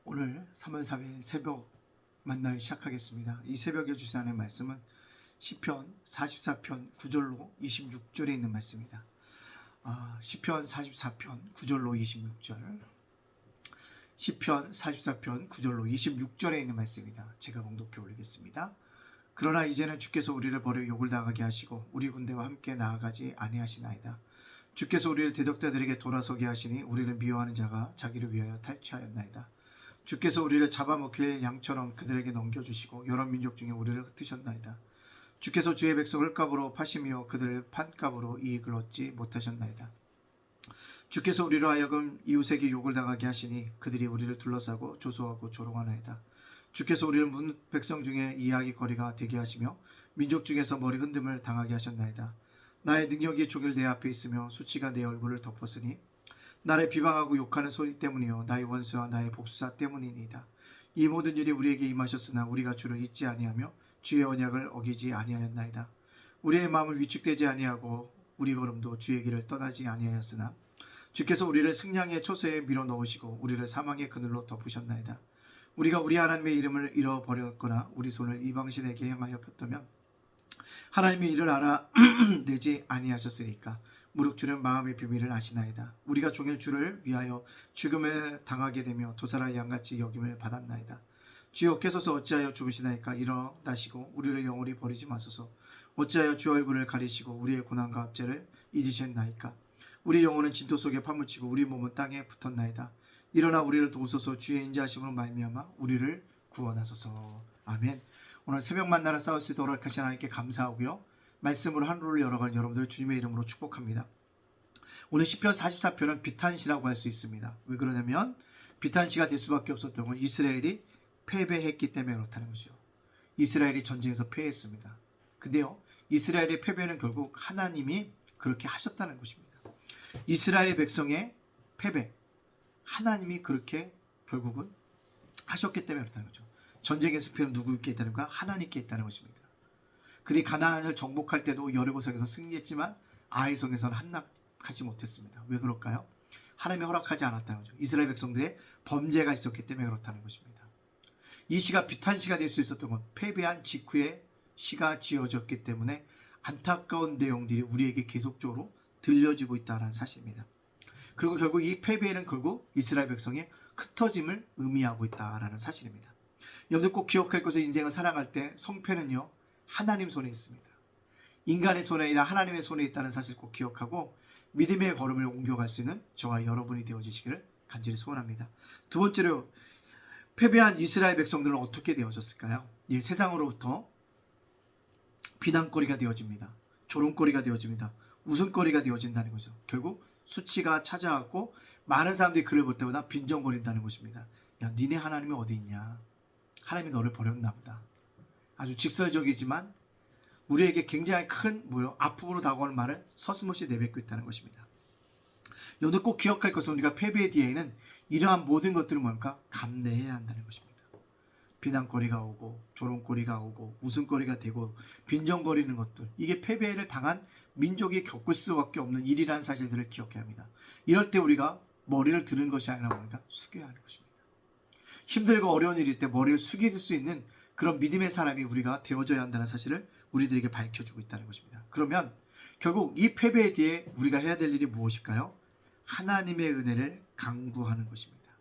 오늘 3월 4일 새벽 만나기 시작하겠습니다. 이 새벽에 주신 하나님의 말씀은 시편 44편 9절로 26절에 있는 말씀입니다. 시편 44편 9절로 26절, 시편 44편 9절로 26절에 있는 말씀입니다. 제가 봉독해 올리겠습니다. 그러나 이제는 주께서 우리를 버려 욕을 당하게 하시고 우리 군대와 함께 나아가지 아니하시나이다. 주께서 우리를 대적자들에게 돌아서게 하시니 우리를 미워하는 자가 자기를 위하여 탈취하였나이다. 주께서 우리를 잡아먹힐 양처럼 그들에게 넘겨주시고 여러 민족 중에 우리를 흩으셨나이다. 주께서 주의 백성을 값으로 파시며 그들을 판값으로 이익을 얻지 못하셨나이다. 주께서 우리로 하여금 이웃에게 욕을 당하게 하시니 그들이 우리를 둘러싸고 조소하고 조롱하나이다. 주께서 우리를 문 백성 중에 이야기거리가 되게 하시며 민족 중에서 머리 흔듦을 당하게 하셨나이다. 나의 능력이 종일 내 앞에 있으며 수치가 내 얼굴을 덮었으니 나를 비방하고 욕하는 소리 때문이요 나의 원수와 나의 복수자 때문이니이다. 이 모든 일이 우리에게 임하셨으나 우리가 주를 잊지 아니하며 주의 언약을 어기지 아니하였나이다. 우리의 마음을 위축되지 아니하고 우리 걸음도 주의 길을 떠나지 아니하였으나 주께서 우리를 승량의 초소에 밀어 넣으시고 우리를 사망의 그늘로 덮으셨나이다. 우리가 우리 하나님의 이름을 잃어버렸거나 우리 손을 이방신에게 향하여 폈다면 하나님의 일을 알아내지 아니하셨으니까 무릇 주는 마음의 비밀을 아시나이다. 우리가 종일 주를 위하여 죽음을 당하게 되며 도살아 양같이 여김을 받았나이다. 주여 께소서 어찌하여 죽으시나이까. 일어나시고 우리를 영원히 버리지 마소서. 어찌하여 주 얼굴을 가리시고 우리의 고난과 압제를 잊으셨나이까. 우리 영혼은 진토 속에 파묻히고 우리 몸은 땅에 붙었나이다. 일어나 우리를 도우소서. 주의 인자하심으로 말미암아 우리를 구원하소서. 아멘. 오늘 새벽 만나러 싸울 수 있도록 하신 하나님께 감사하고요. 말씀으로 하루를 열어가는 여러분들 주님의 이름으로 축복합니다. 오늘 시편 44편은 비탄시라고 할 수 있습니다. 왜 그러냐면 비탄시가 될 수밖에 없었던 건 이스라엘이 패배했기 때문에 그렇다는 거죠. 이스라엘이 전쟁에서 패했습니다. 근데요, 이스라엘의 패배는 결국 하나님이 그렇게 하셨다는 것입니다. 이스라엘 백성의 패배, 하나님이 그렇게 결국은 하셨기 때문에 그렇다는 거죠. 전쟁의 승패는 누구께 있다는 가 하나님께 있다는 것입니다. 그들이 가나안을 정복할 때도 여리고성에서 승리했지만 아이성에서는 함락하지 못했습니다. 왜 그럴까요? 하나님이 허락하지 않았다는 거죠. 이스라엘 백성들의 범죄가 있었기 때문에 그렇다는 것입니다. 이 시가 비탄시가 될 수 있었던 건 패배한 직후에 시가 지어졌기 때문에 안타까운 내용들이 우리에게 계속적으로 들려지고 있다는 사실입니다. 그리고 결국 이 패배는 결국 이스라엘 백성의 흩어짐을 의미하고 있다는 사실입니다. 여러분들 꼭 기억할 것은 인생을 살아갈 때 성패는요 하나님 손에 있습니다. 인간의 손에 아니라 하나님의 손에 있다는 사실 꼭 기억하고 믿음의 걸음을 옮겨갈 수 있는 저와 여러분이 되어지시기를 간절히 소원합니다. 두 번째로 패배한 이스라엘 백성들은 어떻게 되어졌을까요? 세상으로부터 비난거리가 되어집니다. 조롱거리가 되어집니다. 웃음거리가 되어진다는 거죠. 결국 수치가 찾아왔고 많은 사람들이 그를 볼 때마다 빈정거린다는 것입니다. 야, 니네 하나님이 어디 있냐? 하나님이 너를 버렸나 보다. 아주 직설적이지만 우리에게 굉장히 큰 아픔으로 다가오는 말을 서슴없이 내뱉고 있다는 것입니다. 여러분들 꼭 기억할 것은 우리가 패배의 뒤에는 이러한 모든 것들을 뭡니까? 감내해야 한다는 것입니다. 비난거리가 오고 조롱거리가 오고 웃음거리가 되고 빈정거리는 것들, 이게 패배를 당한 민족이 겪을 수밖에 없는 일이라는 사실들을 기억해야 합니다. 이럴 때 우리가 머리를 드는 것이 아니라 뭡니까? 숙여야 하는 것입니다. 힘들고 어려운 일일 때 머리를 숙일 수 있는 그런 믿음의 사람이 우리가 되어져야 한다는 사실을 우리들에게 밝혀주고 있다는 것입니다. 그러면 결국 이 패배에 대해 우리가 해야 될 일이 무엇일까요? 하나님의 은혜를 간구하는 것입니다.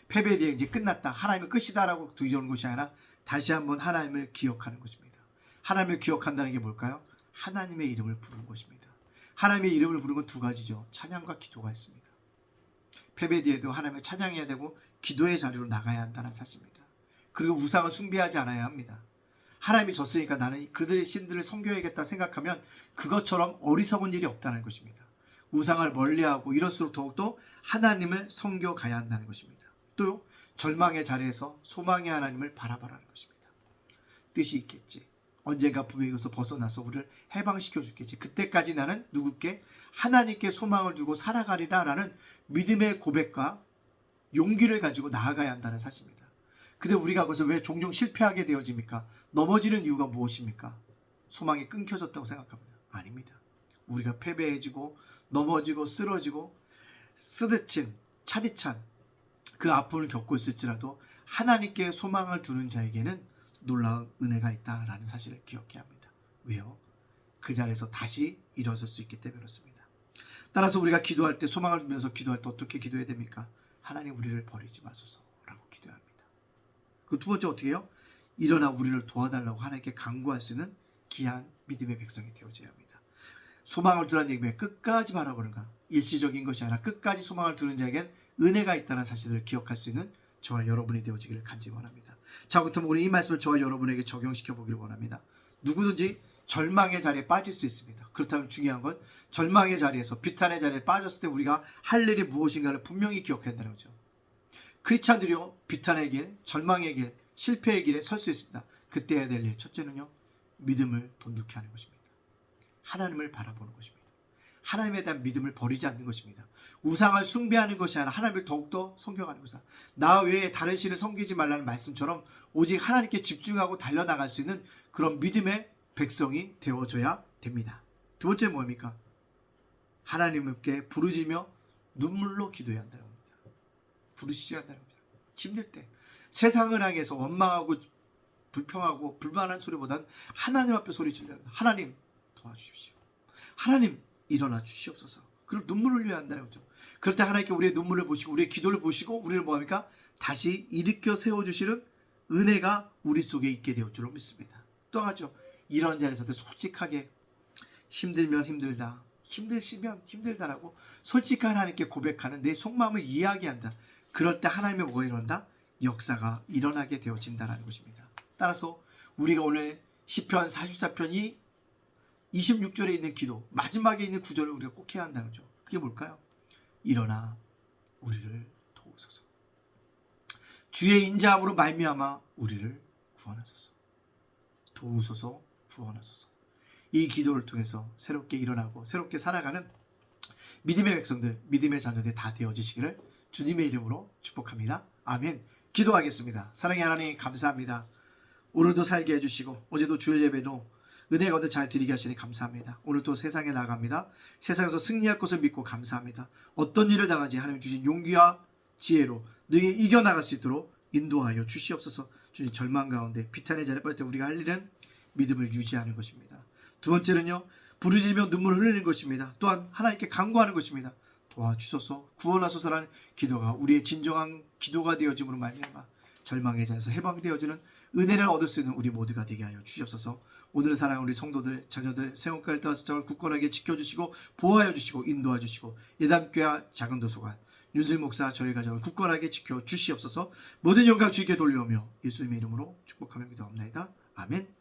패배에 대해 이제 끝났다, 하나님의 끝이다라고 두려는 것이 아니라 다시 한번 하나님을 기억하는 것입니다. 하나님을 기억한다는 게 뭘까요? 하나님의 이름을 부르는 것입니다. 하나님의 이름을 부르는 건 두 가지죠. 찬양과 기도가 있습니다. 패배 뒤에도 하나님을 찬양해야 되고 기도의 자리로 나가야 한다는 사실입니다. 그리고 우상을 숭배하지 않아야 합니다. 하나님이 졌으니까 나는 그들의 신들을 섬겨야겠다 생각하면 그것처럼 어리석은 일이 없다는 것입니다. 우상을 멀리하고 이럴수록 더욱더 하나님을 섬겨가야 한다는 것입니다. 또 절망의 자리에서 소망의 하나님을 바라보라는 것입니다. 뜻이 있겠지. 언젠가 분명히서 벗어나서 우리를 해방시켜 주겠지. 그때까지 나는 누구께? 하나님께 소망을 두고 살아가리라 라는 믿음의 고백과 용기를 가지고 나아가야 한다는 사실입니다. 근데 우리가 그것을 왜 종종 실패하게 되어집니까? 넘어지는 이유가 무엇입니까? 소망이 끊겨졌다고 생각합니다. 아닙니다. 우리가 패배해지고 넘어지고 쓰러지고 스드친 차디찬 그 아픔을 겪고 있을지라도 하나님께 소망을 두는 자에게는 놀라운 은혜가 있다라는 사실을 기억해야 합니다. 왜요? 그 자리에서 다시 일어설 수 있기 때문에 그렇습니다. 따라서 우리가 기도할 때, 소망을 두면서 기도할 때 어떻게 기도해야 됩니까? 하나님 우리를 버리지 마소서라고 기도해야 합니다. 그 두 번째 어떻게 해요? 일어나 우리를 도와달라고 하나님께 간구할 수 있는 귀한 믿음의 백성이 되어줘야 합니다. 소망을 두라는 얘기에 끝까지 바라보는가? 일시적인 것이 아니라 끝까지 소망을 두는 자에겐 은혜가 있다는 사실을 기억할 수 있는 저와 여러분이 되어지기를 간절히 원합니다. 자, 그렇다면 우리 이 말씀을 저와 여러분에게 적용시켜 보기를 원합니다. 누구든지 절망의 자리에 빠질 수 있습니다. 그렇다면 중요한 건 절망의 자리에서, 비탄의 자리에 빠졌을 때 우리가 할 일이 무엇인가를 분명히 기억해야 한다는 거죠. 크리스찬들이요, 비탄의 길, 절망의 길, 실패의 길에 설 수 있습니다. 그때 해야 될 일, 첫째는요, 믿음을 돈독히 하는 것입니다. 하나님을 바라보는 것입니다. 하나님에 대한 믿음을 버리지 않는 것입니다. 우상을 숭배하는 것이 아니라 하나님을 더욱더 섬겨가는 것이다. 나 외에 다른 신을 섬기지 말라는 말씀처럼 오직 하나님께 집중하고 달려나갈 수 있는 그런 믿음의 백성이 되어줘야 됩니다. 두 번째 뭡니까? 하나님께 부르짖으며 눈물로 기도해야 한다는 겁니다. 부르짖어야 한다는 겁니다. 힘들 때 세상을 향해서 원망하고 불평하고 불만한 소리보다는 하나님 앞에 소리 질러야 합니다. 하나님 도와주십시오. 하나님 일어나 주시옵소서. 그리고 눈물을 흘려야 한다는 거죠. 그럴 때 하나님께 우리의 눈물을 보시고 우리의 기도를 보시고 우리를 뭐합니까? 다시 일으켜 세워주시는 은혜가 우리 속에 있게 되었 줄로 믿습니다. 또 하죠. 이런 자리에서도 솔직하게 힘들면 힘들다, 힘드시면 힘들다라고 솔직한 하나님께 고백하는 내 속마음을 이야기한다. 그럴 때 하나님의 뭐가 일어난다? 역사가 일어나게 되어진다는 것입니다. 따라서 우리가 오늘 시편 44편이 26절에 있는 기도, 마지막에 있는 구절을 우리가 꼭 해야 한다는 거죠. 그게 뭘까요? 일어나 우리를 도우소서. 주의 인자함으로 말미암아 우리를 구원하소서. 도우소서, 구원하소서. 이 기도를 통해서 새롭게 일어나고 새롭게 살아가는 믿음의 백성들, 믿음의 자녀들 다 되어지시기를 주님의 이름으로 축복합니다. 아멘. 기도하겠습니다. 사랑의 하나님 감사합니다. 오늘도 살게 해주시고 어제도 주일 예배도 은혜 가운데 잘 드리게 하시니 감사합니다. 오늘 또 세상에 나갑니다. 세상에서 승리할 것을 믿고 감사합니다. 어떤 일을 당하지 하나님 주신 용기와 지혜로 너희 이겨나갈 수 있도록 인도하여 주시옵소서. 주님 절망 가운데 비탄의 자리에 빠질 때 우리가 할 일은 믿음을 유지하는 것입니다. 두 번째는요, 부르짖으며 눈물을 흘리는 것입니다. 또한 하나님께 간구하는 것입니다. 도와주소서, 구원하소서라는 기도가 우리의 진정한 기도가 되어짐으로 말미암아 절망의 자에서 해방되어지는 은혜를 얻을 수 있는 우리 모두가 되게 하여 주시옵소서. 오늘 사랑하는 우리 성도들, 자녀들, 세운가를 따라서 굳건하게 지켜주시고 보호하여 주시고 인도하여 주시고 예담교회 작은 도서관 윤슬 목사 저희 가정을 굳건하게 지켜 주시옵소서. 모든 영광 주님께 돌려오며 예수님의 이름으로 축복하며 기도합니다. 아멘.